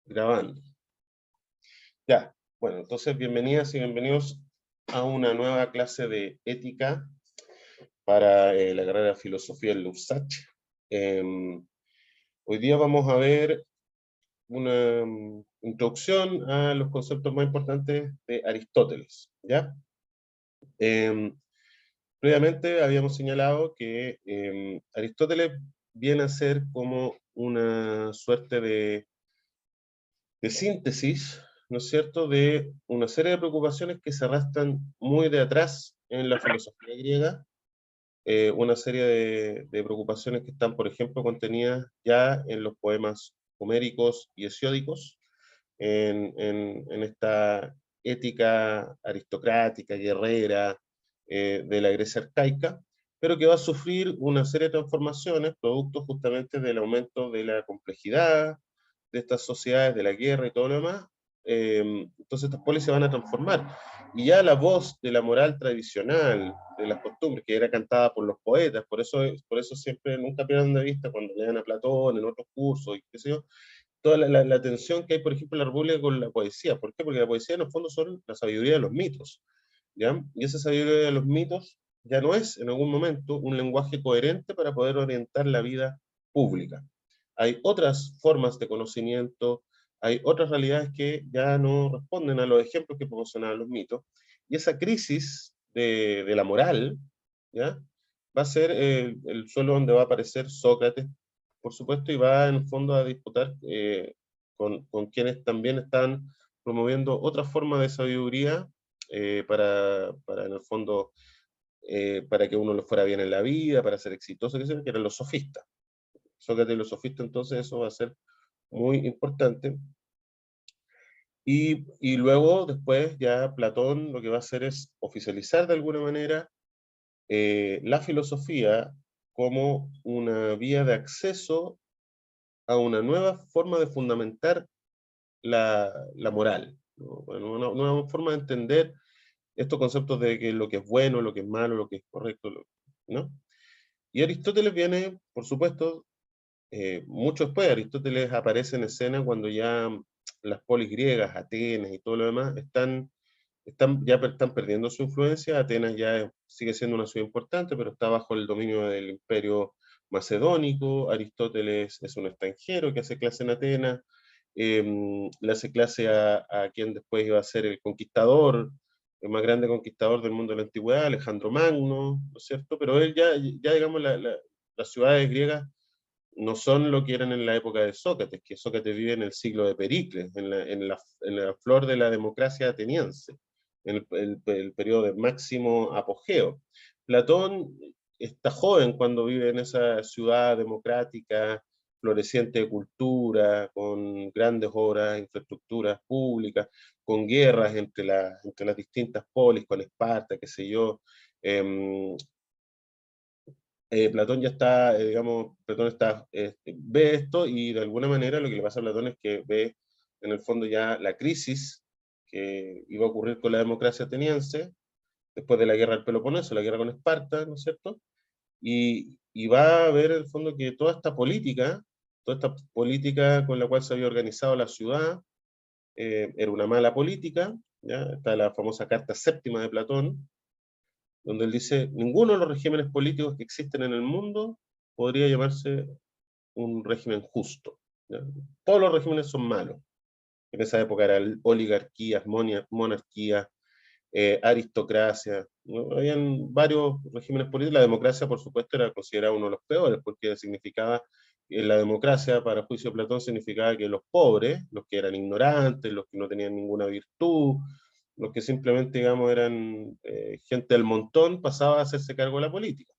Grabando. Ya, bueno, entonces bienvenidas y bienvenidos a una nueva clase de ética para la carrera de filosofía en LUSACH. Hoy día vamos a ver una introducción a los conceptos más importantes de Aristóteles, ¿ya? Previamente habíamos señalado que Aristóteles viene a ser como una suerte de síntesis, ¿no es cierto?, de una serie de preocupaciones que se arrastran muy de atrás en la filosofía griega, una serie de preocupaciones que están, por ejemplo, contenidas ya en los poemas homéricos y hesiódicos, en esta ética aristocrática, guerrera, de la Grecia arcaica, pero que va a sufrir una serie de transformaciones, producto justamente del aumento de la complejidad de estas sociedades, de la guerra y todo lo demás. Entonces estas polis se van a transformar. Y ya la voz de la moral tradicional, de las costumbres, que era cantada por los poetas, por eso siempre nunca pierdan de vista cuando lean a Platón en otros cursos, y qué sé yo, toda la tensión que hay, por ejemplo, en la República con la poesía. ¿Por qué? Porque la poesía en el fondo son la sabiduría de los mitos, ¿ya? Y esa sabiduría de los mitos ya no es en algún momento un lenguaje coherente para poder orientar la vida pública. Hay otras formas de conocimiento, hay otras realidades que ya no responden a los ejemplos que proporcionaban los mitos, y esa crisis de la moral, ¿ya?, va a ser el suelo donde va a aparecer Sócrates, por supuesto, y va en el fondo a disputar con quienes también están promoviendo otra forma de sabiduría para en el fondo, para que uno le fuera bien en la vida, para ser exitoso, que eran los sofistas. Sócrates y los sofistas, entonces eso va a ser muy importante. Y luego, después, ya Platón lo que va a hacer es oficializar de alguna manera la filosofía como una vía de acceso a una nueva forma de fundamentar la moral, ¿no? Bueno, una nueva forma de entender estos conceptos de que lo que es bueno, lo que es malo, lo que es correcto, ¿no? Y Aristóteles viene, por supuesto, mucho después. Aristóteles aparece en escena cuando ya las polis griegas, Atenas y todo lo demás, están perdiendo su influencia. Atenas ya sigue siendo una ciudad importante, pero está bajo el dominio del imperio macedónico. Aristóteles es un extranjero que hace clase en Atenas, le hace clase a quien después iba a ser el conquistador, el más grande conquistador del mundo de la antigüedad, Alejandro Magno, ¿no es cierto? Pero él ya digamos, las ciudades griegas no son lo que eran en la época de Sócrates, que Sócrates vive en el siglo de Pericles, en la flor de la democracia ateniense, en el periodo de máximo apogeo. Platón está joven cuando vive en esa ciudad democrática, floreciente de cultura, con grandes obras, infraestructuras públicas, con guerras entre las distintas polis, con Esparta, qué sé yo. Platón ya está, digamos, Platón ve esto, y de alguna manera lo que le pasa a Platón es que ve en el fondo ya la crisis que iba a ocurrir con la democracia ateniense después de la guerra del Peloponeso, la guerra con Esparta, ¿no es cierto? Y va a ver en el fondo que toda esta política con la cual se había organizado la ciudad, era una mala política. ¿Ya? Está la famosa Carta Séptima de Platón, donde él dice: ninguno de los regímenes políticos que existen en el mundo podría llamarse un régimen justo, ¿ya? Todos los regímenes son malos. En esa época eran oligarquías, monarquías, aristocracia, ¿no? Habían varios regímenes políticos. La democracia, por supuesto, era considerada uno de los peores, porque significaba, la democracia, para juicio de Platón, significaba que los pobres, los que eran ignorantes, los que no tenían ninguna virtud, los que simplemente, digamos, eran gente del montón, pasaba a hacerse cargo de la política.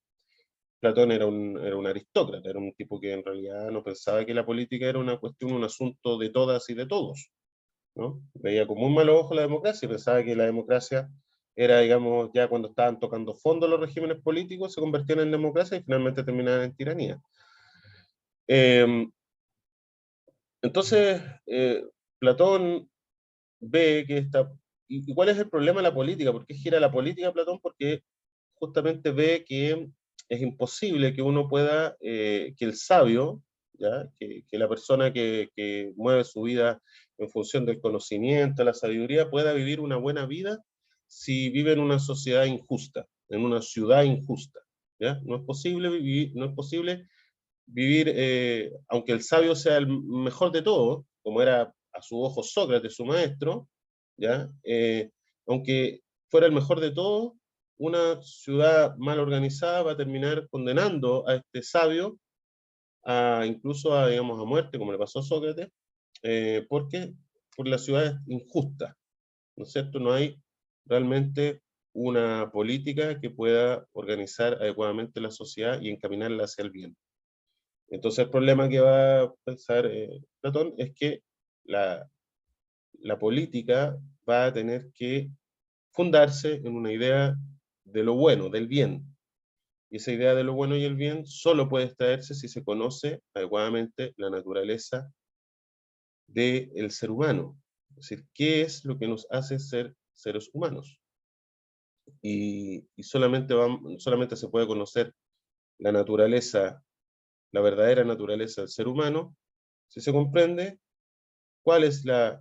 Platón era un aristócrata, era un tipo que en realidad no pensaba que la política era una cuestión, un asunto de todas y de todos, ¿no? Veía con muy malos ojos la democracia y pensaba que la democracia era, digamos, ya cuando estaban tocando fondo los regímenes políticos, se convertían en democracia y finalmente terminaban en tiranía. Eh, entonces, Platón ve que esta... ¿Y cuál es el problema de la política? ¿Por qué gira la política, Platón? Porque justamente ve que es imposible que uno pueda, que el sabio, ¿ya? Que la persona que mueve su vida en función del conocimiento, la sabiduría, pueda vivir una buena vida si vive en una sociedad injusta, en una ciudad injusta, ¿ya? No es posible vivir, no es posible vivir, aunque el sabio sea el mejor de todos, como era a su ojo Sócrates, su maestro, ¿ya? Aunque fuera el mejor de todos, una ciudad mal organizada va a terminar condenando a este sabio incluso a, digamos, a muerte, como le pasó a Sócrates, porque por la ciudad es injusta, ¿no es cierto? No hay realmente una política que pueda organizar adecuadamente la sociedad y encaminarla hacia el bien. Entonces el problema que va a pensar Platón es que la, la política va a tener que fundarse en una idea de lo bueno, del bien. Y esa idea de lo bueno y el bien solo puede extraerse si se conoce adecuadamente la naturaleza del ser humano. Es decir, ¿qué es lo que nos hace ser seres humanos? Y solamente se puede conocer la naturaleza, la verdadera naturaleza del ser humano, si se comprende cuál es la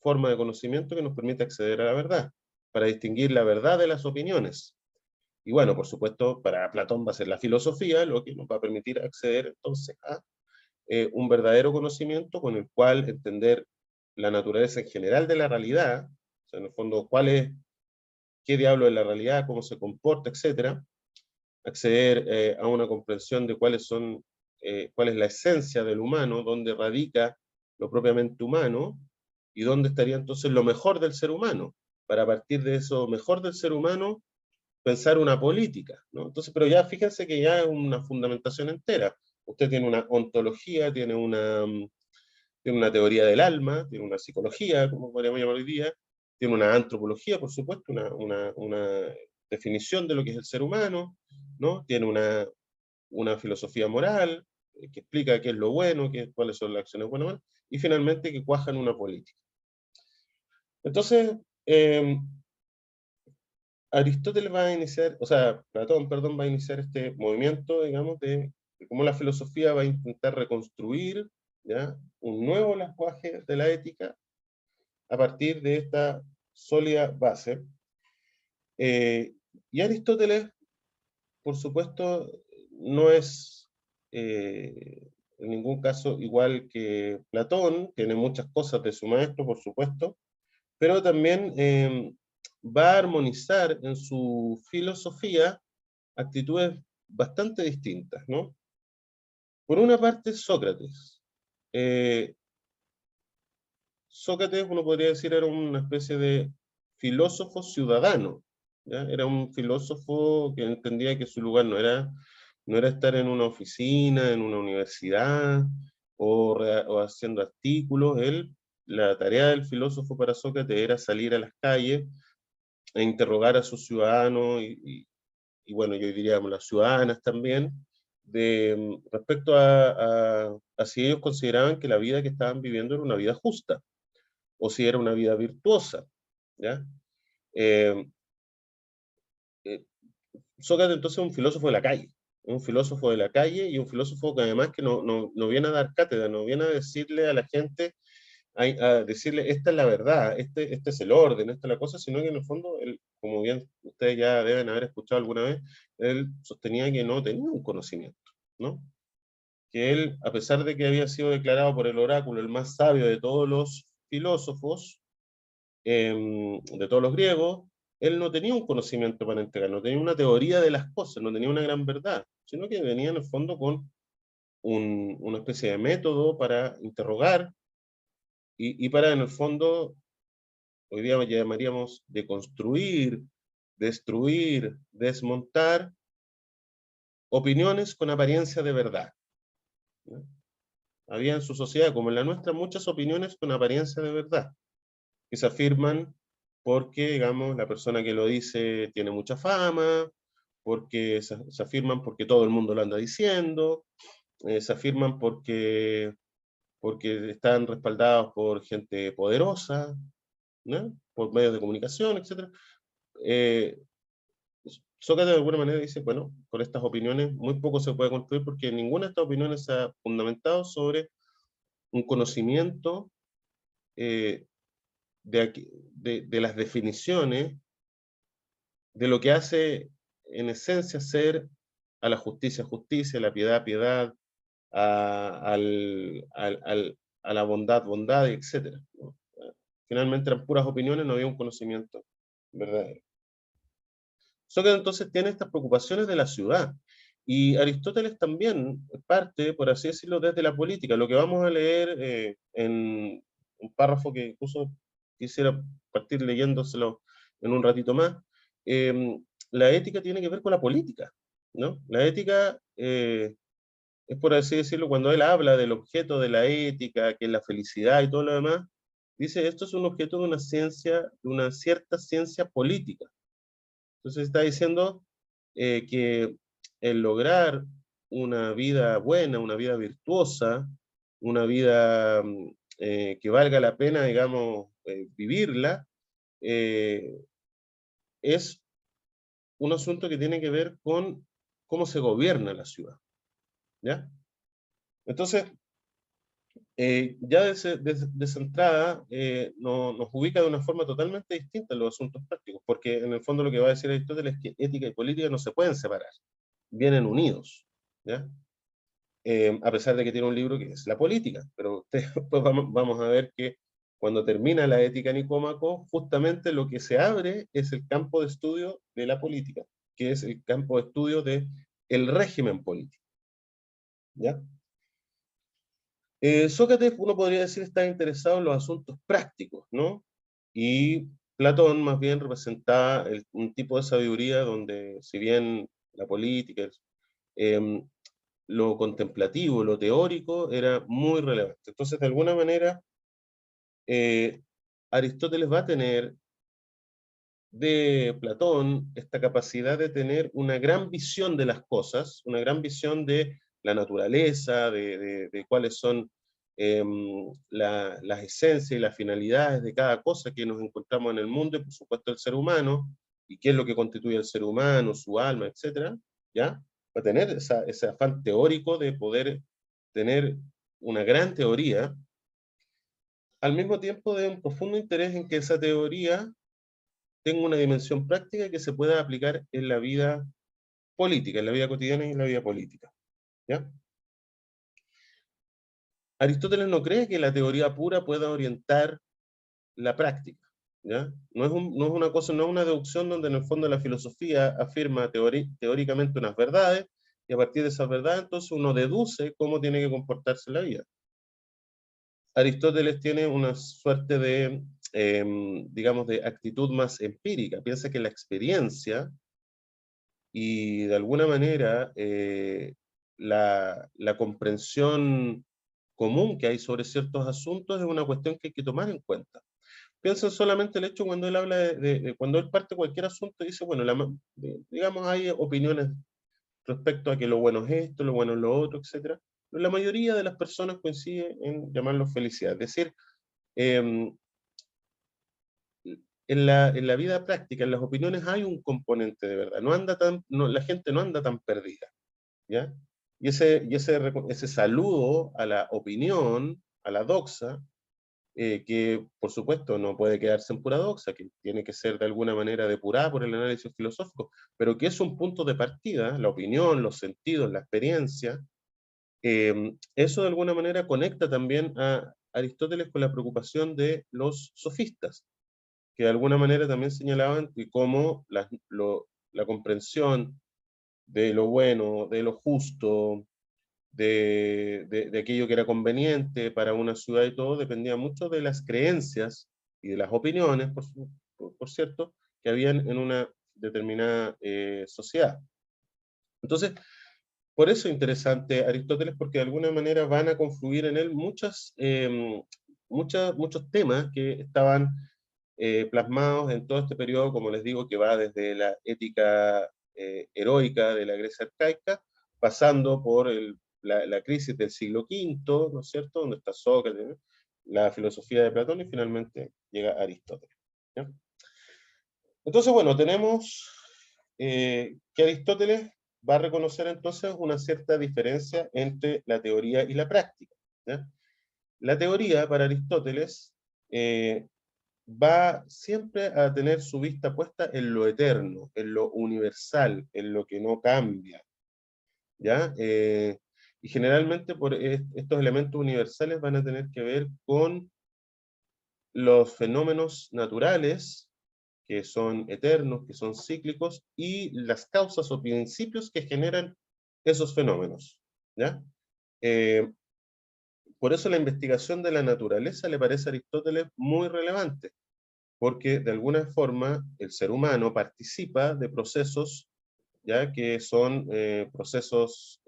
forma de conocimiento que nos permite acceder a la verdad, para distinguir la verdad de las opiniones. Y bueno, por supuesto, para Platón va a ser la filosofía lo que nos va a permitir acceder entonces a un verdadero conocimiento con el cual entender la naturaleza en general de la realidad, o sea, en el fondo, qué diablo es la realidad, cómo se comporta, etcétera, acceder a una comprensión de cuál es la esencia del humano, dónde radica lo propiamente humano, y dónde estaría entonces lo mejor del ser humano, para partir de eso mejor del ser humano, pensar una política, ¿no? Entonces, pero ya fíjense que ya es una fundamentación entera. Usted tiene una ontología, tiene una teoría del alma, tiene una psicología, como podríamos llamar hoy día, tiene una antropología, por supuesto, una definición de lo que es el ser humano, ¿no? Tiene una filosofía moral que explica qué es lo bueno, cuáles son las acciones buenas o malas, y finalmente que cuajan una política. Entonces, Aristóteles va a iniciar, o sea, Platón, perdón, va a iniciar este movimiento, digamos, de cómo la filosofía va a intentar reconstruir, ¿ya?, un nuevo lenguaje de la ética a partir de esta sólida base. Y Aristóteles, por supuesto, no es en ningún caso igual que Platón, tiene muchas cosas de su maestro, por supuesto, pero también va a armonizar en su filosofía actitudes bastante distintas, ¿no? Por una parte, Sócrates. Eh, Sócrates, uno podría decir, era una especie de filósofo ciudadano, ¿ya? Era un filósofo que entendía que su lugar no era estar en una oficina, en una universidad, o haciendo artículos. La tarea del filósofo para Sócrates era salir a las calles e interrogar a sus ciudadanos y bueno, yo diría las ciudadanas también, respecto a si ellos consideraban que la vida que estaban viviendo era una vida justa, o si era una vida virtuosa, ¿ya? Eh, eh, Sócrates entonces es un filósofo de la calle, un filósofo de la calle y un filósofo que además que no viene a dar cátedra, no viene a decirle a la gente, a decirle esta es la verdad, este es el orden, esta es la cosa, sino que en el fondo, él, como bien ustedes ya deben haber escuchado alguna vez, él sostenía que no tenía un conocimiento, ¿no? Que él, a pesar de que había sido declarado por el oráculo el más sabio de todos los filósofos, de todos los griegos, él no tenía un conocimiento para entregar, no tenía una teoría de las cosas, no tenía una gran verdad, sino que venía en el fondo con una especie de método para interrogar y para, en el fondo, hoy día llamaríamos de construir, destruir, desmontar opiniones con apariencia de verdad, ¿no? Había en su sociedad, como en la nuestra, muchas opiniones con apariencia de verdad, que se afirman porque, digamos, la persona que lo dice tiene mucha fama, porque se afirman porque todo el mundo lo anda diciendo, se afirman porque están respaldados por gente poderosa, ¿no?, por medios de comunicación, etc. Sócrates de alguna manera dice, bueno, con estas opiniones muy poco se puede construir porque ninguna de estas opiniones se ha fundamentado sobre un conocimiento eh, de las definiciones de lo que hace en esencia ser a la justicia justicia, a la piedad piedad, a la bondad bondad, etc. ¿no? Finalmente eran puras opiniones, no había un conocimiento verdadero. Sócrates entonces tiene estas preocupaciones de la ciudad. Y Aristóteles también parte, por así decirlo, desde la política. Lo que vamos a leer en un párrafo que incluso quisiera partir leyéndoselo en un ratito más, eh, la ética tiene que ver con la política, ¿no? La ética es, por así decirlo, cuando él habla del objeto de la ética, que es la felicidad y todo lo demás, dice, esto es un objeto de una ciencia, de una cierta ciencia política. Entonces está diciendo que el lograr una vida buena, una vida virtuosa, una vida que valga la pena, digamos, vivirla, eh, es un asunto que tiene que ver con cómo se gobierna la ciudad, ¿ya? Entonces, ya de esa entrada nos ubica de una forma totalmente distinta en los asuntos prácticos, porque en el fondo lo que va a decir Aristóteles es que ética y política no se pueden separar, vienen unidos, ¿ya? A pesar de que tiene un libro que es la política, pero después vamos a ver que cuando termina la ética Nicómaco, justamente lo que se abre es el campo de estudio de la política, que es el campo de estudio de el régimen político, ¿ya? Sócrates, uno podría decir, está interesado en los asuntos prácticos, ¿no? Y Platón más bien representaba un tipo de sabiduría donde, si bien la política, em, lo contemplativo, lo teórico, era muy relevante. Entonces, de alguna manera, eh, Aristóteles va a tener de Platón esta capacidad de tener una gran visión de las cosas, una gran visión de la naturaleza, de cuáles son las esencias y las finalidades de cada cosa que nos encontramos en el mundo, y por supuesto el ser humano, y qué es lo que constituye el ser humano, su alma, etcétera, ¿ya? Va a tener ese afán teórico de poder tener una gran teoría, al mismo tiempo de un profundo interés en que esa teoría tenga una dimensión práctica que se pueda aplicar en la vida política, en la vida cotidiana y en la vida política, ¿ya? Aristóteles no cree que la teoría pura pueda orientar la práctica, ¿ya? No es una cosa, no es una deducción donde en el fondo la filosofía afirma teóricamente unas verdades y a partir de esas verdades entonces uno deduce cómo tiene que comportarse la vida. Aristóteles tiene una suerte de, digamos, de actitud más empírica. Piensa que la experiencia y de alguna manera la comprensión común que hay sobre ciertos asuntos es una cuestión que hay que tomar en cuenta. Piensen solamente el hecho cuando él habla cuando él parte cualquier asunto y dice, bueno, digamos, hay opiniones respecto a que lo bueno es esto, lo bueno es lo otro, etcétera, pero la mayoría de las personas coincide en llamarlo felicidad. Es decir, em, en la vida práctica, en las opiniones hay un componente de verdad, la gente no anda tan perdida, ¿ya? Y ese saludo a la opinión, a la doxa, que por supuesto no puede quedarse en pura doxa, que tiene que ser de alguna manera depurada por el análisis filosófico, pero que es un punto de partida, la opinión, los sentidos, la experiencia, eso de alguna manera conecta también a Aristóteles con la preocupación de los sofistas, que de alguna manera también señalaban que cómo la comprensión de lo bueno, de lo justo, de aquello que era conveniente para una ciudad y todo, dependía mucho de las creencias y de las opiniones, por cierto, que habían en una determinada sociedad. Entonces, por eso es interesante Aristóteles, porque de alguna manera van a confluir en él muchos temas que estaban plasmados en todo este periodo, como les digo, que va desde la ética heroica de la Grecia arcaica, pasando por la crisis del siglo V, ¿no es cierto?, donde está Sócrates, ¿no?, la filosofía de Platón y finalmente llega Aristóteles, ¿ya? Entonces, bueno, tenemos que Aristóteles va a reconocer entonces una cierta diferencia entre la teoría y la práctica, ¿ya? La teoría para Aristóteles va siempre a tener su vista puesta en lo eterno, en lo universal, en lo que no cambia, ¿ya? Y generalmente por estos elementos universales van a tener que ver con los fenómenos naturales, que son eternos, que son cíclicos, y las causas o principios que generan esos fenómenos, ¿ya? Eh, por eso la investigación de la naturaleza le parece a Aristóteles muy relevante, porque de alguna forma el ser humano participa de procesos, ya que son procesos,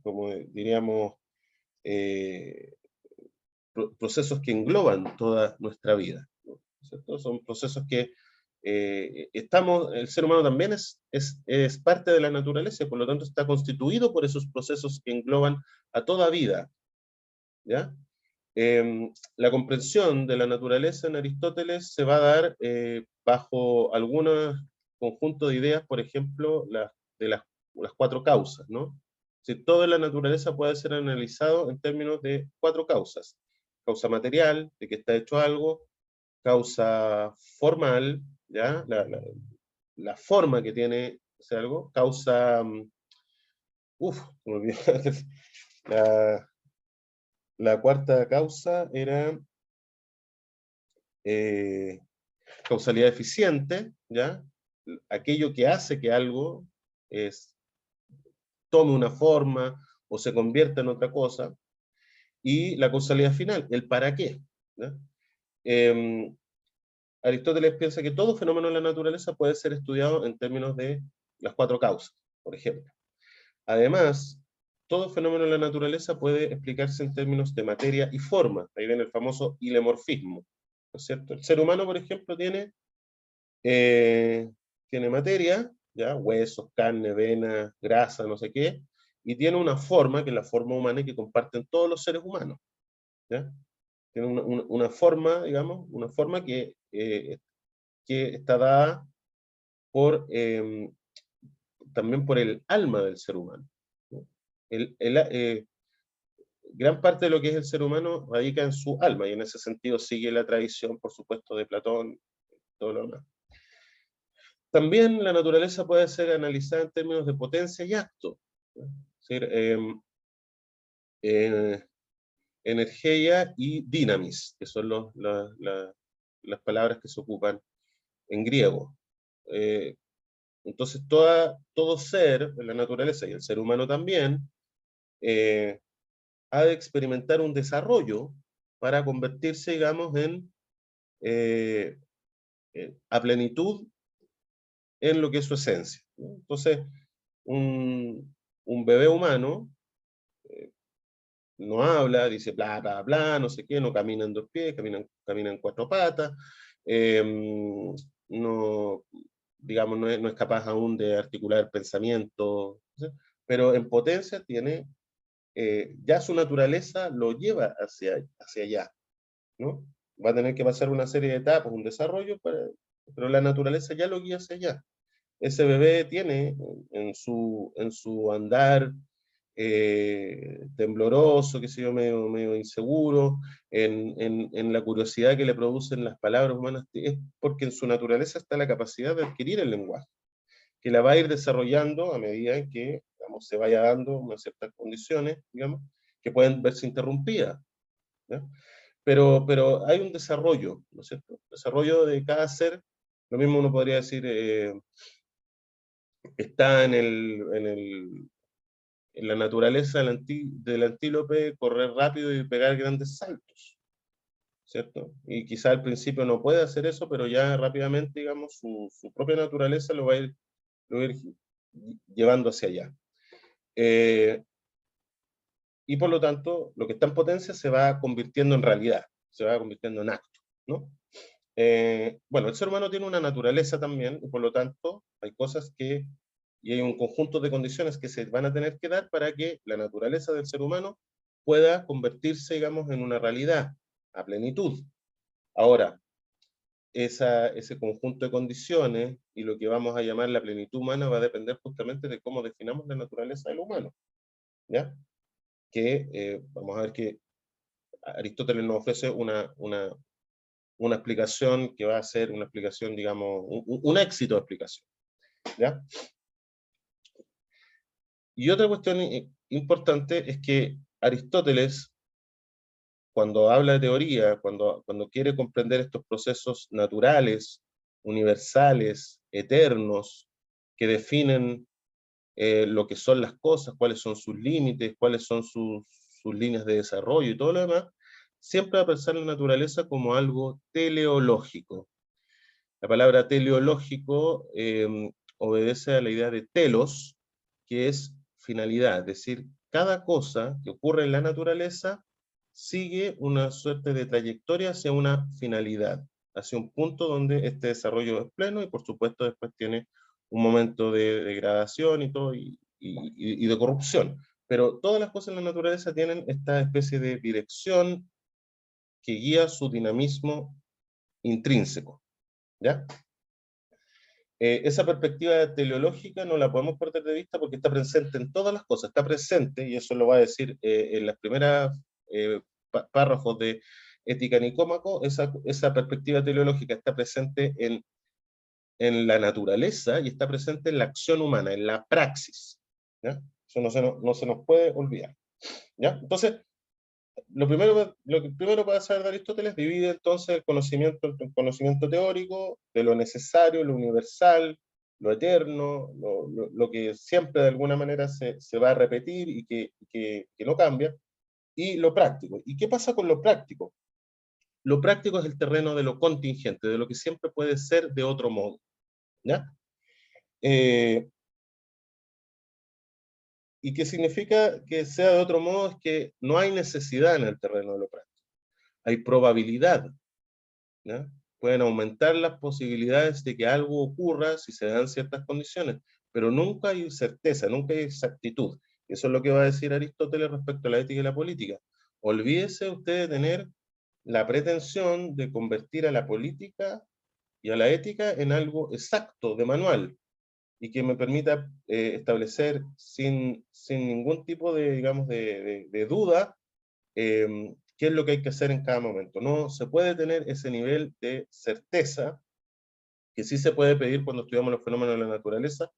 como diríamos, eh, procesos que engloban toda nuestra vida, ¿no? ¿Cierto? Son procesos que el ser humano también es parte de la naturaleza y por lo tanto está constituido por esos procesos que engloban a toda vida, ¿ya? La comprensión de la naturaleza en Aristóteles se va a dar bajo algún conjunto de ideas, por ejemplo, las cuatro causas, ¿no? Si toda la naturaleza puede ser analizado en términos de cuatro causas. Causa material, de que está hecho algo; causa formal, ¿ya? La forma que tiene ese algo; causa, me olvidé, la, la cuarta causa era eh, causalidad eficiente, ¿ya? Aquello que hace que algo tome una forma o se convierta en otra cosa; y la causalidad final, el para qué, ¿ya? Eh, Aristóteles piensa que todo fenómeno de la naturaleza puede ser estudiado en términos de las cuatro causas, por ejemplo. Además, todo fenómeno de la naturaleza puede explicarse en términos de materia y forma. Ahí viene el famoso hilemorfismo, ¿no es cierto? El ser humano, por ejemplo, tiene materia, ¿ya? Huesos, carne, venas, grasa, no sé qué, y tiene una forma, que es la forma humana, y que comparten todos los seres humanos, ¿ya? Tiene una forma, digamos, una forma que está dada también por el alma del ser humano, ¿no? Gran parte de lo que es el ser humano radica en su alma, y en ese sentido sigue la tradición, por supuesto, de Platón, todo lo demás. También la naturaleza puede ser analizada en términos de potencia y acto, ¿no? Es decir, energía y dynamis, que son las palabras que se ocupan en griego. Entonces, todo ser en la naturaleza, y el ser humano también, ha de experimentar un desarrollo para convertirse, digamos, eh, a plenitud en lo que es su esencia, ¿no? Entonces, un bebé humano no habla, dice bla, bla, bla, no sé qué, no camina en dos pies, camina en cuatro patas, no, digamos, no es capaz aún de articular pensamiento, ¿sí? Pero en potencia tiene, ya su naturaleza lo lleva hacia allá, ¿no? Va a tener que pasar una serie de etapas, un desarrollo, pero la naturaleza ya lo guía hacia allá. Ese bebé tiene en su andar tembloroso, qué sé yo, medio inseguro, en la curiosidad que le producen las palabras humanas, es porque en su naturaleza está la capacidad de adquirir el lenguaje, que la va a ir desarrollando a medida en que, digamos, se vaya dando unas ciertas condiciones, digamos, que pueden verse interrumpidas, ¿no? Pero hay un desarrollo, ¿no es cierto? Desarrollo de cada ser. Lo mismo uno podría decir, está en la naturaleza del antílope correr rápido y pegar grandes saltos, ¿cierto? Y quizá al principio no puede hacer eso, pero ya rápidamente, digamos, su propia naturaleza lo va a ir llevando hacia allá. Y por lo tanto, lo que está en potencia se va convirtiendo en realidad, se va convirtiendo en acto, ¿no? Bueno, el ser humano tiene una naturaleza también, y por lo tanto hay cosas y hay un conjunto de condiciones que se van a tener que dar para que la naturaleza del ser humano pueda convertirse, digamos, en una realidad a plenitud. Ahora, ese conjunto de condiciones y lo que vamos a llamar la plenitud humana va a depender justamente de cómo definamos la naturaleza del humano, ¿ya? Que vamos a ver que Aristóteles nos ofrece una explicación que va a ser una explicación, digamos, un éxito de explicación, ¿ya? Y otra cuestión importante es que Aristóteles, cuando habla de teoría, cuando quiere comprender estos procesos naturales, universales, eternos, que definen lo que son las cosas, cuáles son sus límites, cuáles son sus líneas de desarrollo y todo lo demás, siempre va a pensar la naturaleza como algo teleológico. La palabra teleológico obedece a la idea de telos, que es finalidad, es decir, cada cosa que ocurre en la naturaleza sigue una suerte de trayectoria hacia una finalidad, hacia un punto donde este desarrollo es pleno y por supuesto después tiene un momento de degradación y todo, y de corrupción. Pero todas las cosas en la naturaleza tienen esta especie de dirección que guía su dinamismo intrínseco, ¿ya? Esa perspectiva teleológica no la podemos perder de vista porque está presente en todas las cosas, está presente, y eso lo va a decir en las primeras párrafos de Ética Nicómaco, esa perspectiva teleológica está presente en la naturaleza y está presente en la acción humana, en la praxis, ¿ya? Eso no se nos puede olvidar, ¿ya? Entonces, lo que primero para saber de Aristóteles divide entonces el conocimiento en conocimiento teórico, de lo necesario, lo universal, lo eterno, lo que siempre de alguna manera se va a repetir y que no cambia, y lo práctico. ¿Y qué pasa con lo práctico? Lo práctico es el terreno de lo contingente, de lo que siempre puede ser de otro modo, ¿ya? ¿Y qué significa que sea de otro modo? Es que no hay necesidad en el terreno de lo práctico, hay probabilidad, ¿ya? Pueden aumentar las posibilidades de que algo ocurra si se dan ciertas condiciones, pero nunca hay certeza, nunca hay exactitud. Eso es lo que va a decir Aristóteles respecto a la ética y la política. Olvídese usted de tener la pretensión de convertir a la política y a la ética en algo exacto, de manual, y que me permita establecer sin ningún tipo de, digamos, de duda qué es lo que hay que hacer en cada momento. No se puede tener ese nivel de certeza que sí se puede pedir cuando estudiamos los fenómenos de la naturaleza,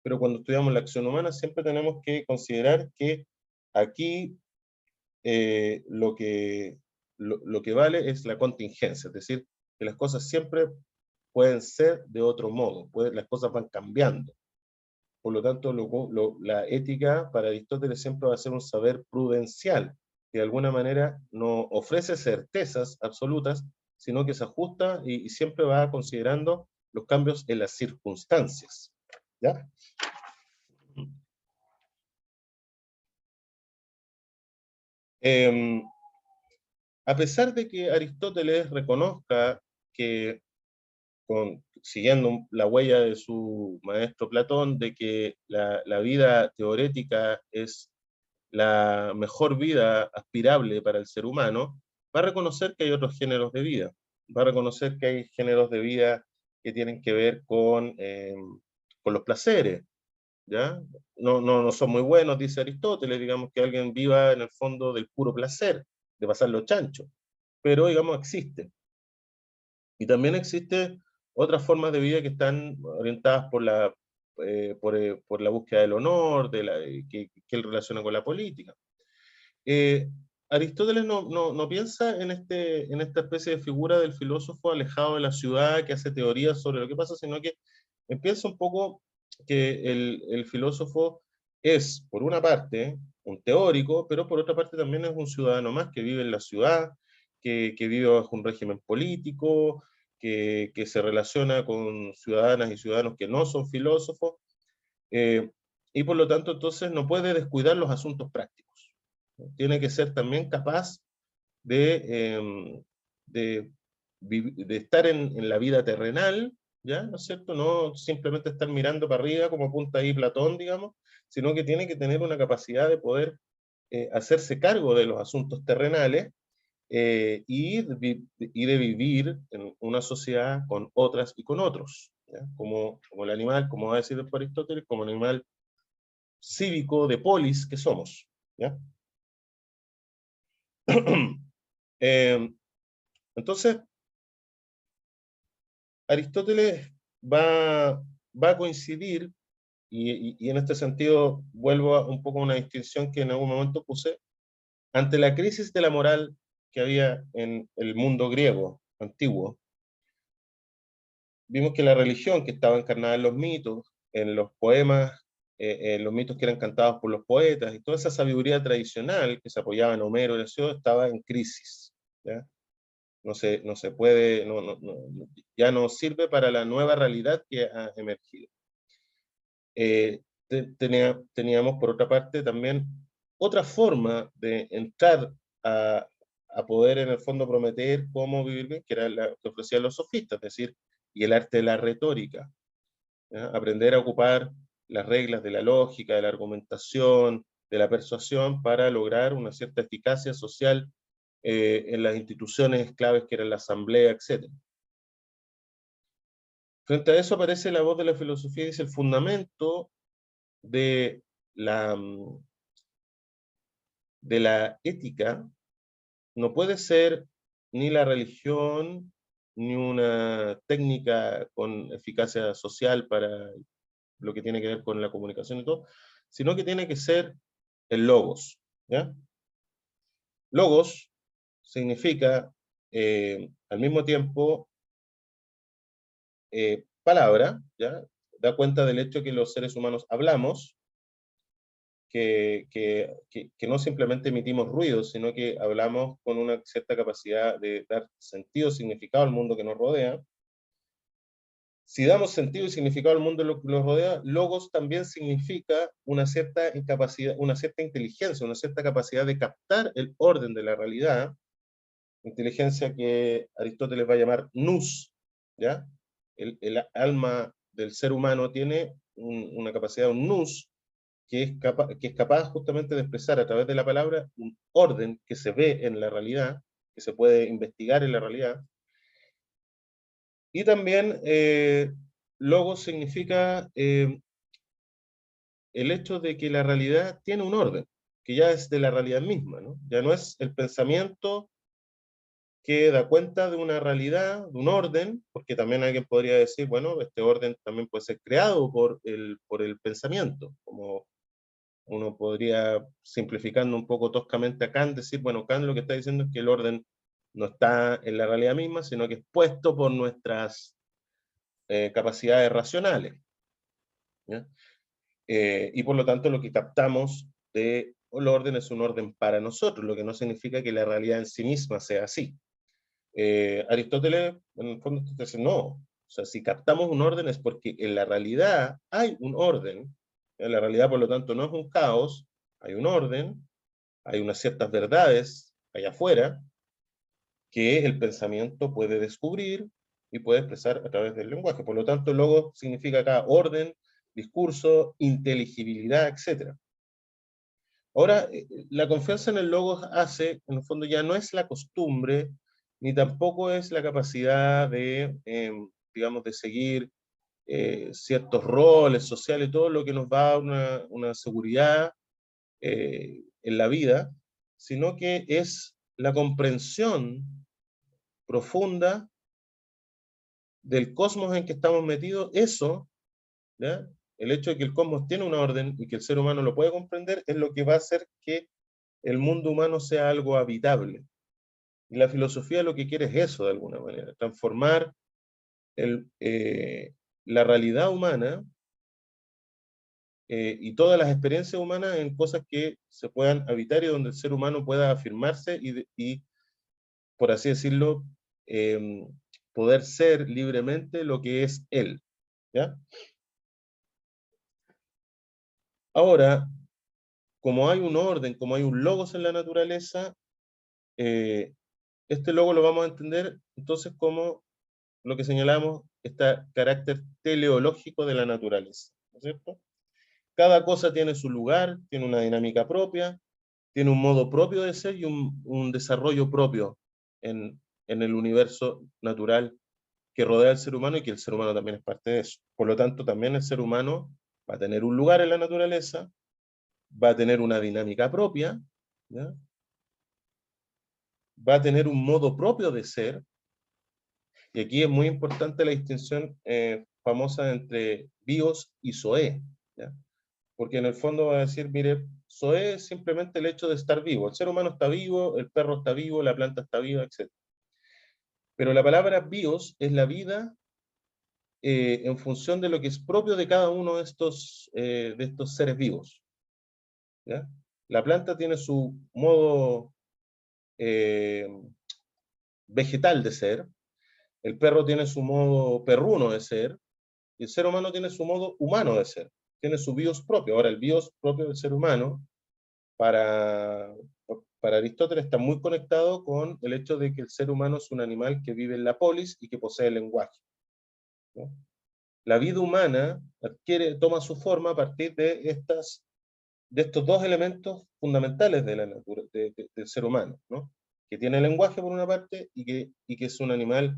pero cuando estudiamos la acción humana siempre tenemos que considerar que aquí lo que vale es la contingencia, es decir, que las cosas siempre pueden ser de otro modo, las cosas van cambiando. Por lo tanto, la ética para Aristóteles siempre va a ser un saber prudencial, que de alguna manera no ofrece certezas absolutas, sino que se ajusta y siempre va considerando los cambios en las circunstancias, ¿ya? Eh, a pesar de que Aristóteles reconozca que, siguiendo la huella de su maestro Platón, de que la vida teorética es la mejor vida aspirable para el ser humano, va a reconocer que hay otros géneros de vida, va a reconocer que hay géneros de vida que tienen que ver con los placeres, ¿ya? No son muy buenos, dice Aristóteles, digamos que alguien viva en el fondo del puro placer, de pasarlo chancho, pero digamos existe. Y también existe otras formas de vida que están orientadas por la búsqueda del honor, que él relaciona con la política. Eh, Aristóteles no piensa en esta especie de figura del filósofo alejado de la ciudad que hace teorías sobre lo que pasa, sino que piensa un poco que el filósofo es, por una parte, un teórico, pero por otra parte también es un ciudadano más que vive en la ciudad, que vive bajo un régimen político, que se relaciona con ciudadanas y ciudadanos que no son filósofos, eh, y por lo tanto entonces no puede descuidar los asuntos prácticos. Tiene que ser también capaz de, de estar en la vida terrenal, ¿ya? ¿No es cierto? No simplemente estar mirando para arriba como apunta ahí Platón, digamos, sino que tiene que tener una capacidad de poder hacerse cargo de los asuntos terrenales y de vivir en una sociedad con otras y con otros, ¿ya? Como el animal, como va a decir después Aristóteles, como el animal cívico de polis que somos, ¿ya? Entonces, Aristóteles va, va a coincidir, y en este sentido vuelvo a un poco a una distinción que en algún momento puse, ante la crisis de la moral que había en el mundo griego antiguo. Vimos que la religión que estaba encarnada en los mitos, en los poemas, en los mitos que eran cantados por los poetas, y toda esa sabiduría tradicional que se apoyaba en Homero y Hesíodo estaba en crisis, ¿ya? No se puede, ya no sirve para la nueva realidad que ha emergido. Teníamos, por otra parte, también otra forma de entrar a, a poder, en el fondo, prometer cómo vivir bien, que era la que ofrecían los sofistas, es decir, y el arte de la retórica, ¿ya? Aprender a ocupar las reglas de la lógica, de la argumentación, de la persuasión, para lograr una cierta eficacia social en las instituciones claves que eran la asamblea, etc. Frente a eso aparece la voz de la filosofía y dice: el fundamento de la, de la ética no puede ser ni la religión, ni una técnica con eficacia social para lo que tiene que ver con la comunicación y todo, sino que tiene que ser el logos, ¿ya? Logos significa, al mismo tiempo, palabra, ¿ya? Da cuenta del hecho que los seres humanos hablamos, que no simplemente emitimos ruidos, sino que hablamos con una cierta capacidad de dar sentido, significado al mundo que nos rodea. Si damos sentido y significado al mundo que nos rodea, logos también significa una cierta incapacidad, una cierta inteligencia, una cierta capacidad de captar el orden de la realidad, inteligencia que Aristóteles va a llamar nous, ¿ya? El alma del ser humano tiene una capacidad, un nous, que es capaz justamente de expresar a través de la palabra un orden que se ve en la realidad, que se puede investigar en la realidad. Y también logos significa el hecho de que la realidad tiene un orden, que ya es de la realidad misma, ¿no? Ya no es el pensamiento que da cuenta de una realidad, de un orden, porque también alguien podría decir, bueno, este orden también puede ser creado por el pensamiento, como uno podría, simplificando un poco toscamente a Kant, decir, bueno, Kant lo que está diciendo es que el orden no está en la realidad misma, sino que es puesto por nuestras capacidades racionales, ¿ya? Y por lo tanto lo que captamos de el orden es un orden para nosotros, lo que no significa que la realidad en sí misma sea así. Aristóteles, en el fondo, dice, no, o sea, si captamos un orden es porque en la realidad hay un orden, en la realidad, por lo tanto, no es un caos, hay un orden, hay unas ciertas verdades allá afuera que el pensamiento puede descubrir y puede expresar a través del lenguaje. Por lo tanto, logo significa acá orden, discurso, inteligibilidad, etc. Ahora, la confianza en el logos hace, en el fondo, ya no es la costumbre, ni tampoco es la capacidad de, digamos, de seguir ciertos roles sociales, todo lo que nos da una seguridad en la vida, sino que es la comprensión profunda del cosmos en que estamos metidos. Eso, ¿ya? El hecho de que el cosmos tiene una orden y que el ser humano lo puede comprender, es lo que va a hacer que el mundo humano sea algo habitable. Y la filosofía lo que quiere es eso, de alguna manera, transformar el, la realidad humana y todas las experiencias humanas en cosas que se puedan habitar y donde el ser humano pueda afirmarse y por así decirlo, eh, poder ser libremente lo que es él, ¿ya? Ahora, como hay un orden, como hay un logos en la naturaleza, eh, este logo lo vamos a entender entonces como lo que señalamos, este carácter teleológico de la naturaleza, ¿no es cierto? Cada cosa tiene su lugar, tiene una dinámica propia, tiene un modo propio de ser y un desarrollo propio en el universo natural que rodea al ser humano y que el ser humano también es parte de eso. Por lo tanto, también el ser humano va a tener un lugar en la naturaleza, va a tener una dinámica propia, ¿ya? Va a tener un modo propio de ser, y aquí es muy importante la distinción famosa entre bios y zoé, ¿ya? Porque en el fondo va a decir, mire, zoé es simplemente el hecho de estar vivo. El ser humano está vivo, el perro está vivo, la planta está viva, etc. Pero la palabra bios es la vida en función de lo que es propio de cada uno de estos seres vivos, ¿ya? La planta tiene su modo eh, vegetal de ser, el perro tiene su modo perruno de ser, y el ser humano tiene su modo humano de ser, tiene su bios propio. Ahora, el bios propio del ser humano, para, para Aristóteles, está muy conectado con el hecho de que el ser humano es un animal que vive en la polis y que posee el lenguaje, ¿no? La vida humana toma su forma a partir de estos dos elementos fundamentales de la del ser humano, ¿no? Que tiene lenguaje por una parte y que es un animal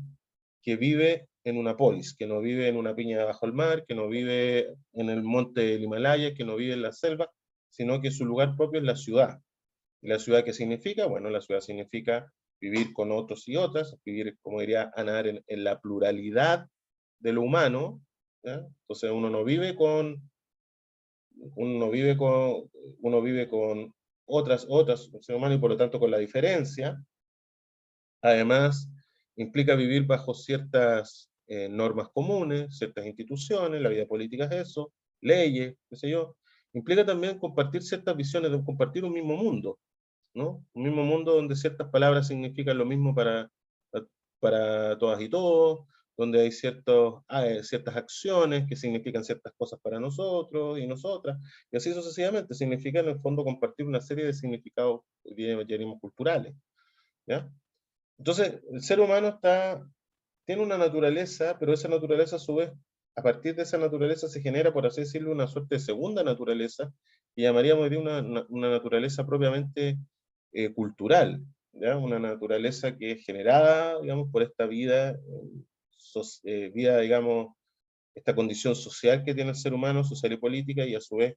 que vive en una polis, que no vive en una piña bajo el mar, que no vive en el monte del Himalaya, que no vive en la selva, sino que su lugar propio es la ciudad. ¿Y la ciudad qué significa? Bueno, la ciudad significa vivir con otros y otras, vivir, como diría Ana Arendt, en la pluralidad de lo humano, ¿ya? Entonces uno vive con otras seres humanos y por lo tanto con la diferencia. Además, implica vivir bajo ciertas normas comunes, ciertas instituciones, la vida política es eso, leyes, qué sé yo. Implica también compartir ciertas visiones, de compartir un mismo mundo, ¿no? Un mismo mundo donde ciertas palabras significan lo mismo para todas y todos, donde hay ciertas acciones que significan ciertas cosas para nosotros y nosotras, y así sucesivamente. Significa en el fondo compartir una serie de significados, diríamos, culturales, ¿ya? Entonces, el ser humano tiene una naturaleza, pero esa naturaleza a su vez, a partir de esa naturaleza se genera, por así decirlo, una suerte de segunda naturaleza, que llamaríamos de una naturaleza propiamente cultural, ¿ya? Una naturaleza que es generada, digamos, por esta vida, digamos, esta condición social que tiene el ser humano, social y política, y a su vez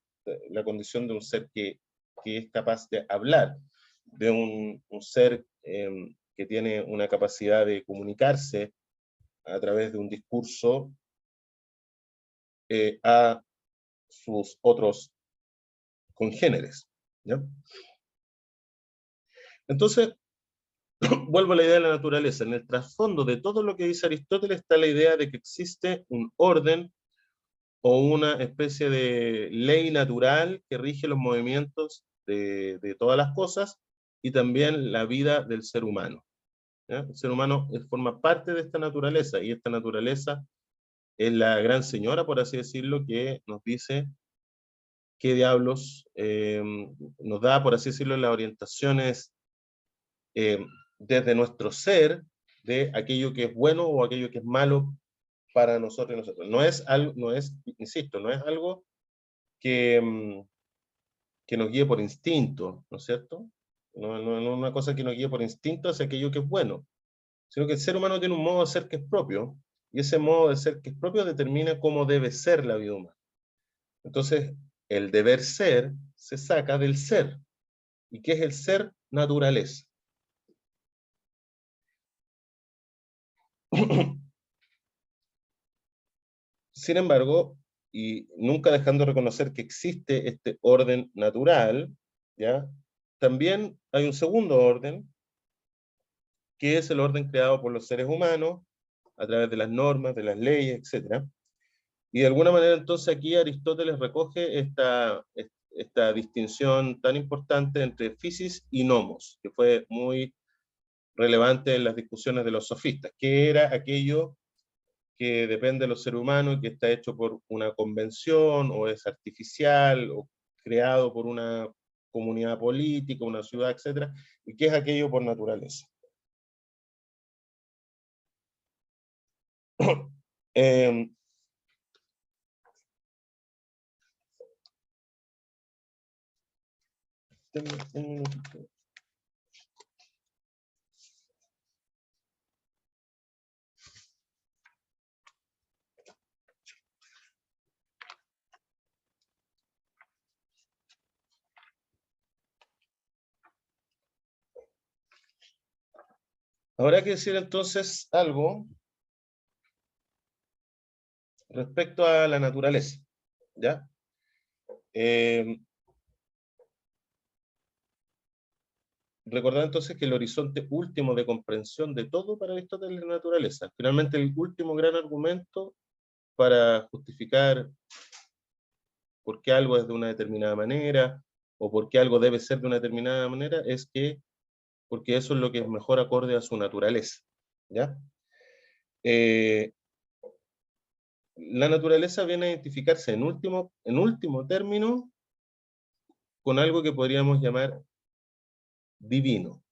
la condición de un ser que es capaz de hablar, de un ser que tiene una capacidad de comunicarse a través de un discurso a sus otros congéneres, ¿ya? Entonces, vuelvo a la idea de la naturaleza. En el trasfondo de todo lo que dice Aristóteles está la idea de que existe un orden o una especie de ley natural que rige los movimientos de todas las cosas y también la vida del ser humano, ¿ya? El ser humano forma parte de esta naturaleza y esta naturaleza es la gran señora, por así decirlo, que nos dice qué diablos nos da, por así decirlo, las orientaciones eh, desde nuestro ser de aquello que es bueno o aquello que es malo para nosotros y nosotros. Insisto, no es algo que, que nos guíe por instinto, ¿no es cierto? No es una cosa que nos guíe por instinto hacia aquello que es bueno, sino que el ser humano tiene un modo de ser que es propio, y ese modo de ser que es propio determina cómo debe ser la vida humana. Entonces, el deber ser se saca del ser. ¿Y qué es el ser? Naturaleza. Sin embargo, y nunca dejando de reconocer que existe este orden natural, ¿ya? También hay un segundo orden, que es el orden creado por los seres humanos a través de las normas, de las leyes, etc. Y de alguna manera entonces aquí Aristóteles recoge esta distinción tan importante entre physis y nomos, que fue muy relevante en las discusiones de los sofistas, que era aquello que depende de los seres humanos y que está hecho por una convención o es artificial o creado por una comunidad política, una ciudad, etcétera, y que es aquello por naturaleza. eh, denme un minutito. Habrá que decir entonces algo respecto a la naturaleza, ¿ya? Recordar entonces que el horizonte último de comprensión de todo para Aristóteles es la naturaleza. Finalmente, el último gran argumento para justificar por qué algo es de una determinada manera, o por qué algo debe ser de una determinada manera, es que, porque eso es lo que es mejor acorde a su naturaleza, ¿ya? Eh, la naturaleza viene a identificarse en último término con algo que podríamos llamar divino.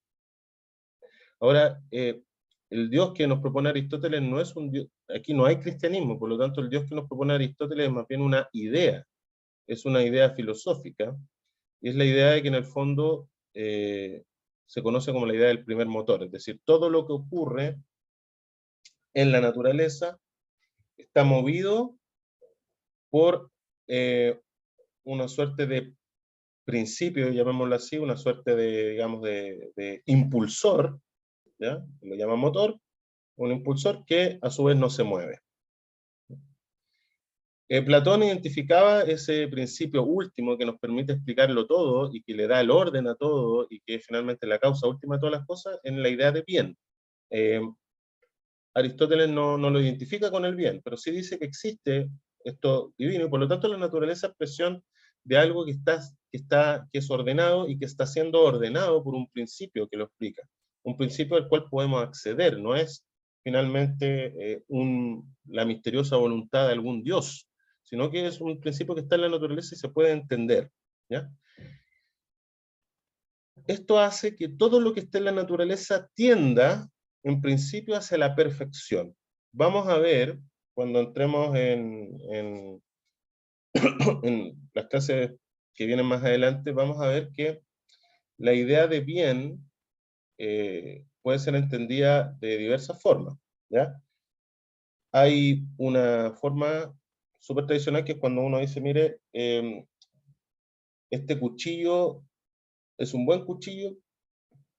Ahora, el Dios que nos propone Aristóteles no es un Dios, aquí no hay cristianismo, por lo tanto el Dios que nos propone Aristóteles es más bien una idea, es una idea filosófica, y es la idea de que en el fondo se conoce como la idea del primer motor, es decir, todo lo que ocurre en la naturaleza está movido por una suerte de principio, llamémoslo así, una suerte de, digamos, de impulsor, ¿ya? Lo llama motor, un impulsor que a su vez no se mueve. Platón identificaba ese principio último que nos permite explicarlo todo y que le da el orden a todo y que es finalmente la causa última de todas las cosas en la idea de bien. Eh, Aristóteles no lo identifica con el bien, pero sí dice que existe esto divino y por lo tanto la naturaleza es expresión de algo que es ordenado y que está siendo ordenado por un principio que lo explica. Un principio al cual podemos acceder, no es finalmente la misteriosa voluntad de algún dios, sino que es un principio que está en la naturaleza y se puede entender, ¿ya? Esto hace que todo lo que está en la naturaleza tienda, en principio, hacia la perfección. Vamos a ver, cuando entremos en las clases que vienen más adelante, vamos a ver que la idea de bien puede ser entendida de diversas formas, ¿ya? Hay una forma súper tradicional que es cuando uno dice, mire, este cuchillo es un buen cuchillo.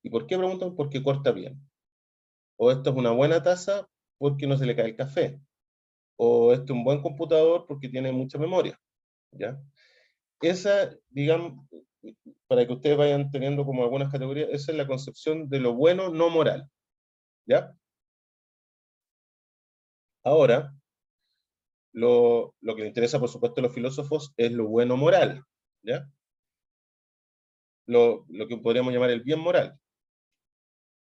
¿Y por qué preguntan? Porque corta bien. O esto es una buena taza porque no se le cae el café. O esto es un buen computador porque tiene mucha memoria. ¿Ya? Esa, digamos, para que ustedes vayan teniendo como algunas categorías, esa es la concepción de lo bueno no moral. ¿Ya? Ahora, lo que le interesa, por supuesto, a los filósofos es lo bueno moral. ¿Ya? Lo que podríamos llamar el bien moral.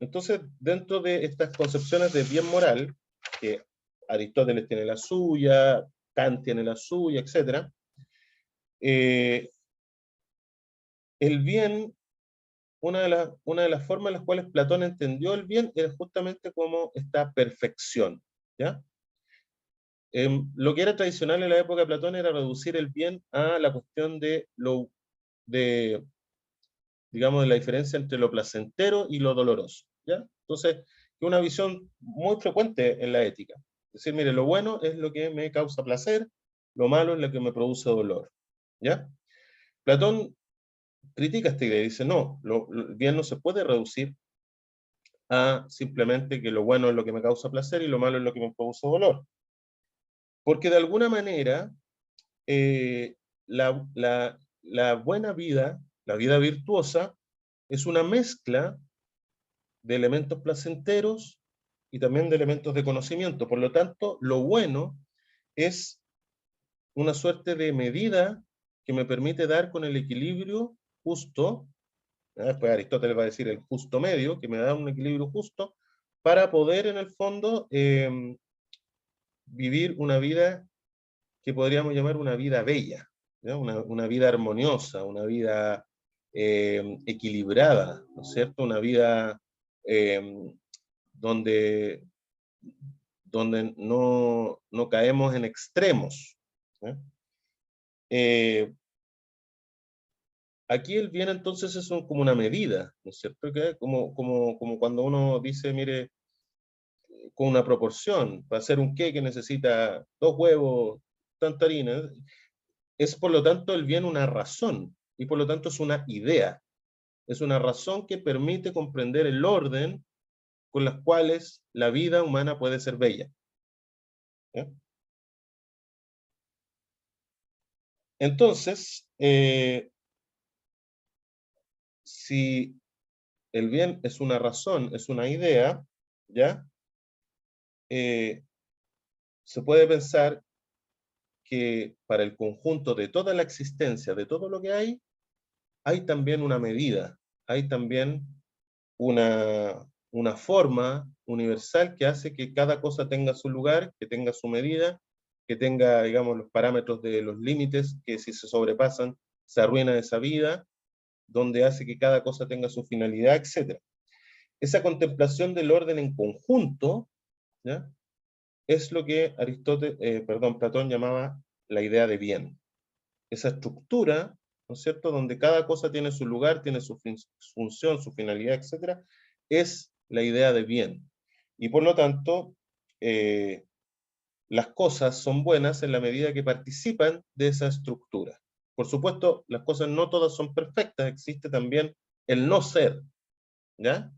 Entonces, dentro de estas concepciones de bien moral, que Aristóteles tiene la suya, Kant tiene la suya, etc., el bien, una de las formas en las cuales Platón entendió el bien era justamente como esta perfección, ¿ya? Lo que era tradicional en la época de Platón era reducir el bien a la cuestión de digamos, de la diferencia entre lo placentero y lo doloroso, ¿ya? Entonces, es una visión muy frecuente en la ética. Es decir, mire, lo bueno es lo que me causa placer, lo malo es lo que me produce dolor, ¿ya? Platón critica esta idea y dice, no, el bien no se puede reducir a simplemente que lo bueno es lo que me causa placer y lo malo es lo que me produce dolor. Porque de alguna manera, eh, la buena vida, la vida virtuosa, es una mezcla de elementos placenteros y también de elementos de conocimiento. Por lo tanto, lo bueno es una suerte de medida que me permite dar con el equilibrio justo, después Aristóteles va a decir el justo medio, que me da un equilibrio justo, para poder en el fondo vivir una vida que podríamos llamar una vida bella, ¿no? Una vida armoniosa, una vida equilibrada, ¿no es cierto? Una vida eh, donde, donde no caemos en extremos. ¿Eh? Aquí el bien entonces es como una medida, ¿no es cierto? Que como cuando uno dice, mire, con una proporción, para hacer un queque necesita 2 huevos, tanta harina, es por lo tanto el bien una razón, y por lo tanto es una idea, es una razón que permite comprender el orden con las cuales la vida humana puede ser bella. ¿Ya? Entonces, si el bien es una razón, es una idea, ¿ya? Eh, se puede pensar que para el conjunto de toda la existencia, de todo lo que hay también una medida, hay también una forma universal que hace que cada cosa tenga su lugar, que tenga su medida, que tenga, digamos, los parámetros de los límites, que si se sobrepasan, se arruina esa vida, donde hace que cada cosa tenga su finalidad, etc. Esa contemplación del orden en conjunto, ¿ya? Es lo que Platón llamaba la idea de bien. Esa estructura, ¿no es cierto?, donde cada cosa tiene su lugar, tiene su función, su finalidad, etcétera, es la idea de bien. Y por lo tanto, las cosas son buenas en la medida que participan de esa estructura. Por supuesto, las cosas no todas son perfectas, existe también el no ser, ¿ya?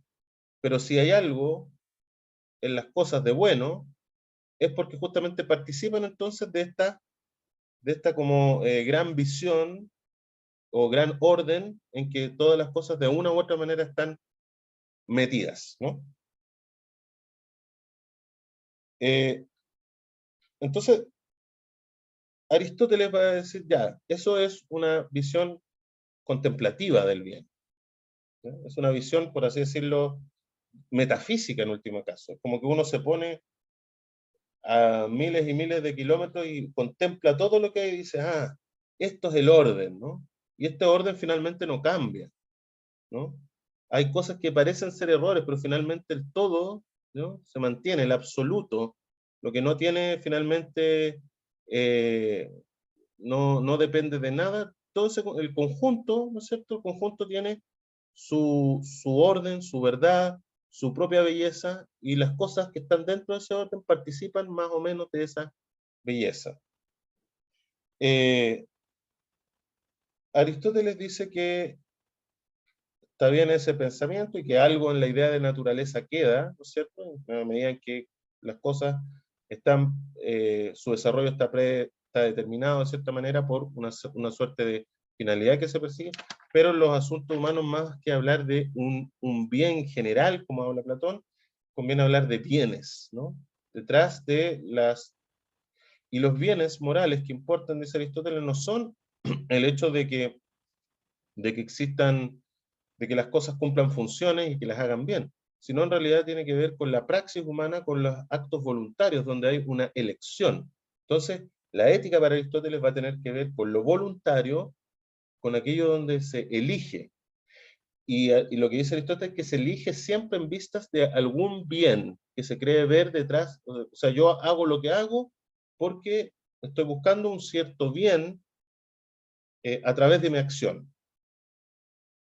Pero si hay algo en las cosas de bueno, es porque justamente participan entonces de esta como gran visión o gran orden en que todas las cosas de una u otra manera están metidas, ¿no? Eh, entonces, Aristóteles va a decir, ya, eso es una visión contemplativa del bien, ¿no? Es una visión, por así decirlo, metafísica en último caso. Es como que uno se pone a miles y miles de kilómetros y contempla todo lo que hay y dice, ah, esto es el orden, ¿no? Y este orden finalmente no cambia, ¿no? Hay cosas que parecen ser errores, pero finalmente el todo, ¿no?, se mantiene, el absoluto, lo que no tiene finalmente, eh, no depende de nada, todo el conjunto, ¿no es cierto? El conjunto tiene su orden, su verdad, su propia belleza, y las cosas que están dentro de ese orden participan más o menos de esa belleza. Eh, Aristóteles dice que está bien ese pensamiento y que algo en la idea de naturaleza queda, ¿no es cierto? En la medida en que las cosas están, su desarrollo está determinado de cierta manera por una suerte de finalidad que se persigue, pero en los asuntos humanos, más que hablar de un bien general, como habla Platón, conviene hablar de bienes, ¿no? Detrás de y los bienes morales que importan, dice Aristóteles, no son el hecho de que existan, de que las cosas cumplan funciones y que las hagan bien, sino en realidad tiene que ver con la praxis humana, con los actos voluntarios, donde hay una elección. Entonces, la ética para Aristóteles va a tener que ver con lo voluntario, con aquello donde se elige. Y lo que dice Aristóteles es que se elige siempre en vistas de algún bien que se cree ver detrás. O sea, yo hago lo que hago porque estoy buscando un cierto bien a través de mi acción.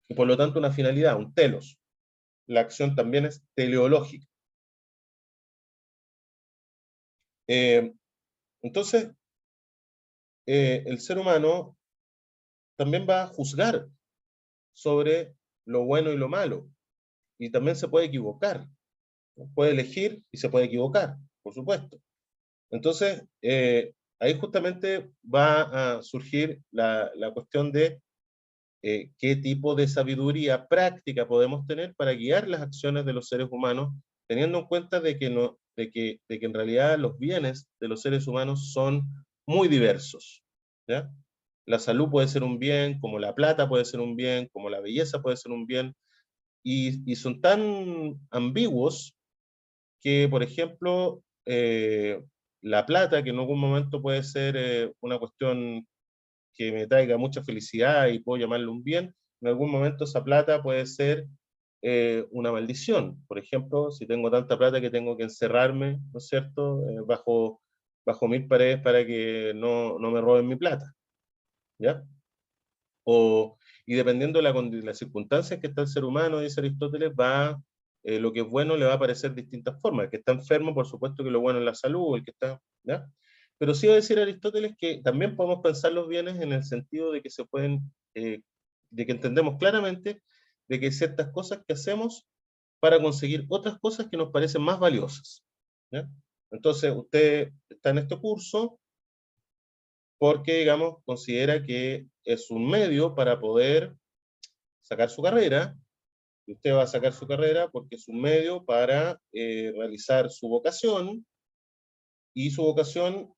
Y por lo tanto una finalidad, un telos. La acción también es teleológica. Eh, entonces, el ser humano también va a juzgar sobre lo bueno y lo malo, y también se puede equivocar, ¿no? Puede elegir y se puede equivocar, por supuesto. Entonces, ahí justamente va a surgir la cuestión de qué tipo de sabiduría práctica podemos tener para guiar las acciones de los seres humanos, teniendo en cuenta de que en realidad los bienes de los seres humanos son muy diversos, ¿ya? La salud puede ser un bien, como la plata puede ser un bien, como la belleza puede ser un bien, y son tan ambiguos que, por ejemplo, la plata, que en algún momento puede ser una cuestión que me traiga mucha felicidad y puedo llamarlo un bien, en algún momento esa plata puede ser una maldición. Por ejemplo, si tengo tanta plata que tengo que encerrarme, ¿no es cierto?, bajo 1000 paredes para que no me roben mi plata, ¿ya? Y dependiendo de las circunstancias que está el ser humano, dice Aristóteles, lo que es bueno le va a parecer de distintas formas. El que está enfermo, por supuesto que lo bueno es la salud, el que está, ¿ya? Pero sí va a decir Aristóteles que también podemos pensar los bienes en el sentido de que se pueden, de que entendemos claramente de que hay ciertas cosas que hacemos para conseguir otras cosas que nos parecen más valiosas, ¿ya? Entonces, usted está en este curso porque, digamos, considera que es un medio para poder sacar su carrera, y usted va a sacar su carrera porque es un medio para realizar su vocación, y su vocación,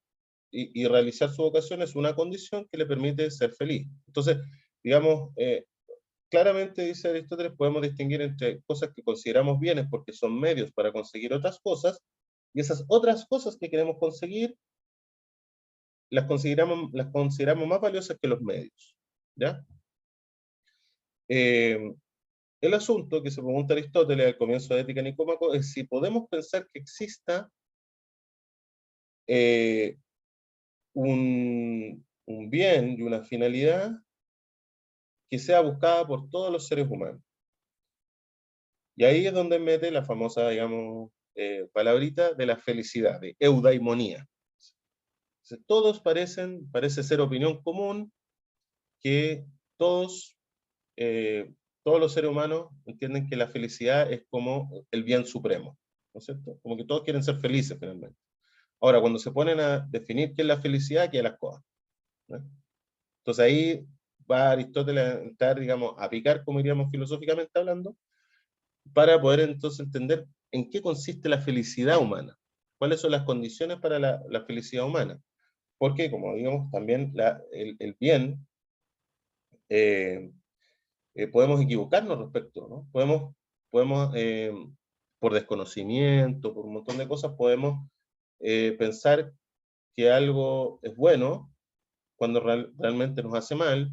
y realizar su vocación es una condición que le permite ser feliz. Entonces, digamos, claramente, dice Aristóteles, podemos distinguir entre cosas que consideramos bienes porque son medios para conseguir otras cosas, y esas otras cosas que queremos conseguir las consideramos más valiosas que los medios, ¿ya? El asunto que se pregunta Aristóteles al comienzo de Ética Nicómaco es si podemos pensar que exista eh, un bien y una finalidad que sea buscada por todos los seres humanos. Y ahí es donde mete la famosa, digamos, palabrita de la felicidad, de eudaimonía. Entonces, parece ser opinión común que todos, eh, todos los seres humanos entienden que la felicidad es como el bien supremo, ¿no es cierto? Como que todos quieren ser felices finalmente. Ahora, cuando se ponen a definir qué es la felicidad, qué es las cosas, ¿no? Entonces ahí va Aristóteles a entrar, digamos, a picar, como diríamos filosóficamente hablando, para poder entonces entender en qué consiste la felicidad humana, cuáles son las condiciones para la felicidad humana. Porque, como digamos, también el bien, eh, podemos equivocarnos respecto, ¿no? Podemos por desconocimiento, por un montón de cosas, podemos pensar que algo es bueno cuando realmente nos hace mal,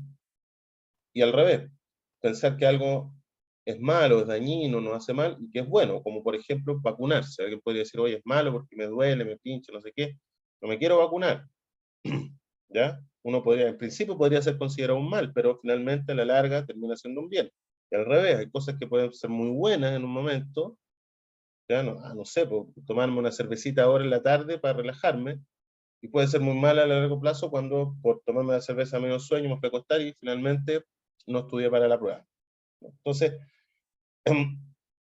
y al revés, pensar que algo es malo, es dañino, nos hace mal, y que es bueno, como por ejemplo vacunarse. Alguien podría decir, oye, es malo porque me duele, me pincha, no sé qué, no me quiero vacunar, ¿ya? Uno podría, en principio podría ser considerado un mal, pero finalmente a la larga termina siendo un bien. Y al revés, hay cosas que pueden ser muy buenas en un momento, ya no sé, pues, tomarme una cervecita ahora en la tarde para relajarme, y puede ser muy mala a largo plazo cuando por tomarme la cerveza a medio sueño me fue a acostar y finalmente no estudié para la prueba. Entonces,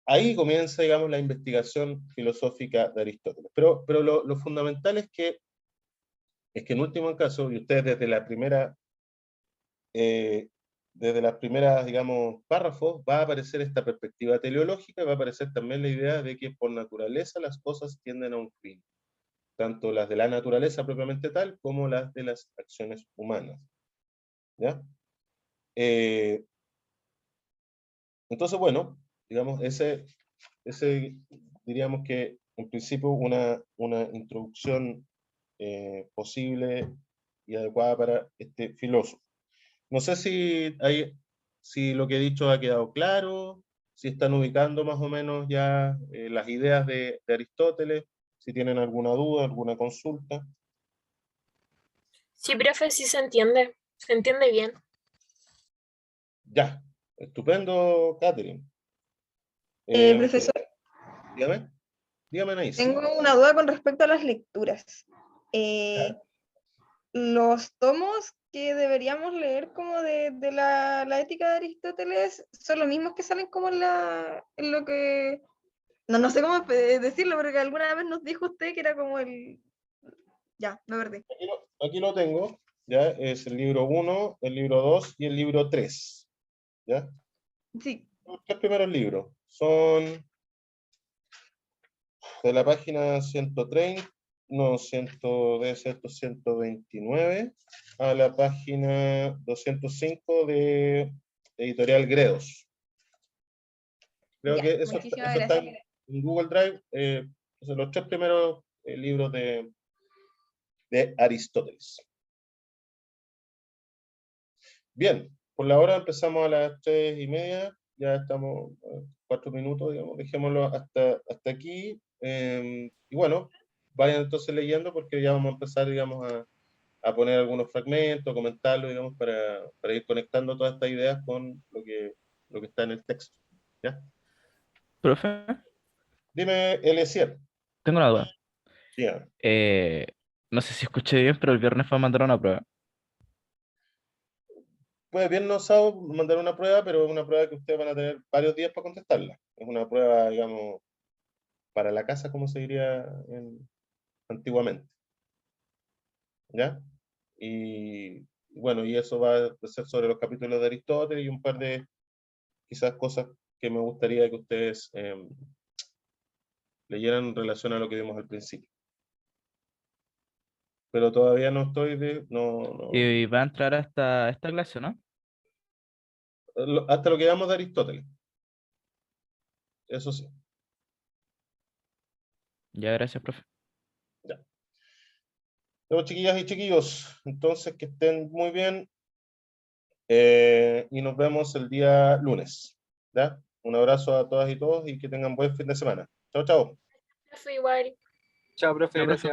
ahí comienza, digamos, la investigación filosófica de Aristóteles. Pero lo fundamental es que en último caso, y ustedes eh, desde las primeras, digamos, párrafos, va a aparecer esta perspectiva teleológica, y va a aparecer también la idea de que por naturaleza las cosas tienden a un fin, tanto las de la naturaleza propiamente tal, como las de las acciones humanas, ¿ya? Eh, entonces, bueno, digamos, ese diríamos que en principio una introducción posible y adecuada para este filósofo. No sé si lo que he dicho ha quedado claro, si están ubicando más o menos ya las ideas de Aristóteles, si tienen alguna duda, alguna consulta. Sí, profe, sí se entiende bien. Ya, estupendo, Catherine. Entonces, Profesor, dígame, dígame, Anaís. tengo una duda con respecto a las lecturas. Eh, ¿Los tomos que deberíamos leer como de la ética de Aristóteles son los mismos que salen como en lo que... No, no sé cómo decirlo, porque alguna vez nos dijo usted que era como el... Ya, me perdí. Aquí lo tengo, ya, es el libro 1, el libro 2 y el libro 3, ¿ya? Sí, Los tres primeros libros son de la página 130, no, 100, debe ser 129, a la página 205 de Editorial Gredos. Creo ya, que muchísimas eso está gracias. en Google Drive, los tres primeros libros de Aristóteles. Bien, por la hora empezamos a las 3:30, ya estamos 4 minutos, digamos, dejémoslo hasta aquí. Y bueno, vayan entonces leyendo porque ya vamos a empezar, digamos, a poner algunos fragmentos, comentarlo, digamos, para ir conectando todas estas ideas con lo que está en el texto. ¿Ya? Profe, Dime, Eliezer. tengo una duda. Dígame. No sé si escuché bien, pero el viernes fue a mandar una prueba. Pues viernes o sábado mandar una prueba, pero es una prueba que ustedes van a tener varios días para contestarla. Es una prueba, digamos, para la casa, como se diría antiguamente. ¿Ya? Y bueno, y eso va a ser sobre los capítulos de Aristóteles y un par de quizás cosas que me gustaría que ustedes leyeran en relación a lo que vimos al principio. Pero todavía no estoy Y va a entrar a esta clase, ¿no? hasta lo que llamamos de Aristóteles. Eso sí. Ya, gracias, profe. Ya. Bueno, chiquillas y chiquillos, entonces que estén muy bien y nos vemos el día lunes. ¿Ya? Un abrazo a todas y todos y que tengan buen fin de semana. Chao, chao. Profe, igual. Chao, profe, gracias.